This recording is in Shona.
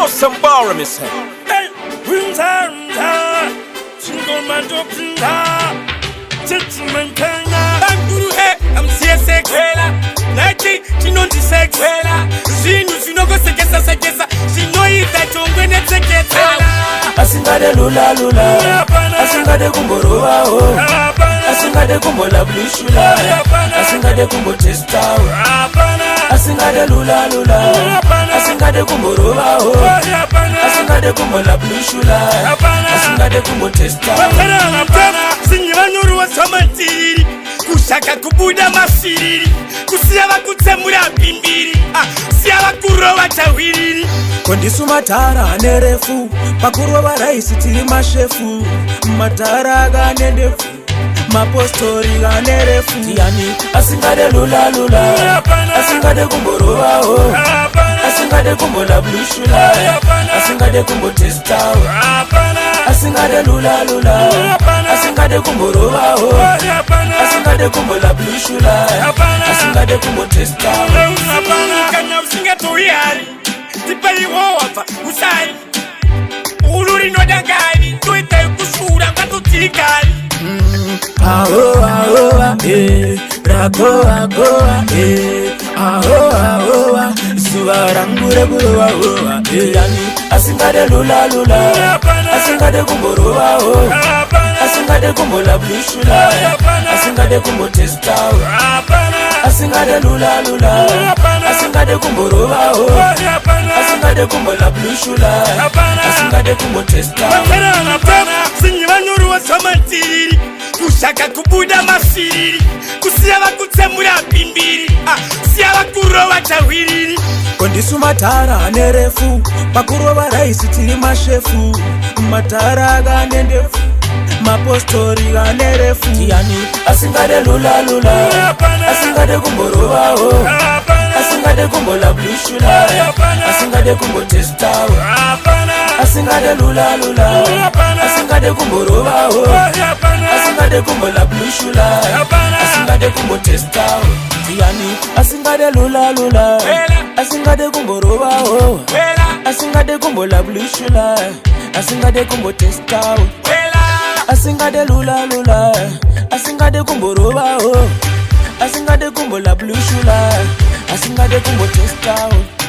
know some bar me say. Hey, winter, single man to gentleman Kenya. I'm Guru, hey, I'm CSX. Nike, she know the sex. She know go sekesa. She know it that you're going to take it. Asingade lula, asingade kumboroa oh, asingade kumbola blushula, asingade kumbo testa oh, asingade lula, asingade kumboroa oh, asingade kumbola blushula, asingade kumbo testa oh. Sinyibanuru wa samatiri, kushaka kubuda masiriri, kusiyaba kutsemura bimbiri, siyaba kuroba chawiriri. Kondisu matara nerefu, pakurwa baraisi tiri mashefu, matara gane ndefu, mapostori gane refu. Yani asingade lula, asingade kumboroa oh, asingade kumbola blushula, asingade kumbo testa oh, asingade lula, asingade kumboroa oh, asingade kumbola blushula, asingade kumbo testa oh. Kanya usinga toyari, tipali wafa usai, uluri no dangani, tuite kusura ngatutikali. Ahoa, ragoa, ahoa, suvarangure buwa, yani asingade lula, asingade kumboroa oh, asingade kumbola blushula, asingade kumbo testa oh, asingade lula, asingade kumboroa oh, asingade kumbola blushula, asingade kumbo testa oh. Sinyibanuru wa samatiri, kushaka kubuda masiriri, kusiyaba kutsemura bimbiri, siyaba kuroba chawiriri. Kondisu matara nerefu, pakurwa baraisi tiri mashefu, matara gane ndefu, mapostori gane refu. Yani asingade lula, asingade kumboroa oh, asingade kumbola blushula, asingade kumbo testa oh, asingade lula, asingade kumboroa oh, asingade kumbola blushula, asingade kumbo testa oh. Yani asingade lula, asingade kumboroa oh, asingade kumbola blushula, asingade kumbo testa oh, asingade lula, asingade kumboroa oh, asingade kumbola blushula, asingade kumbo testa oh.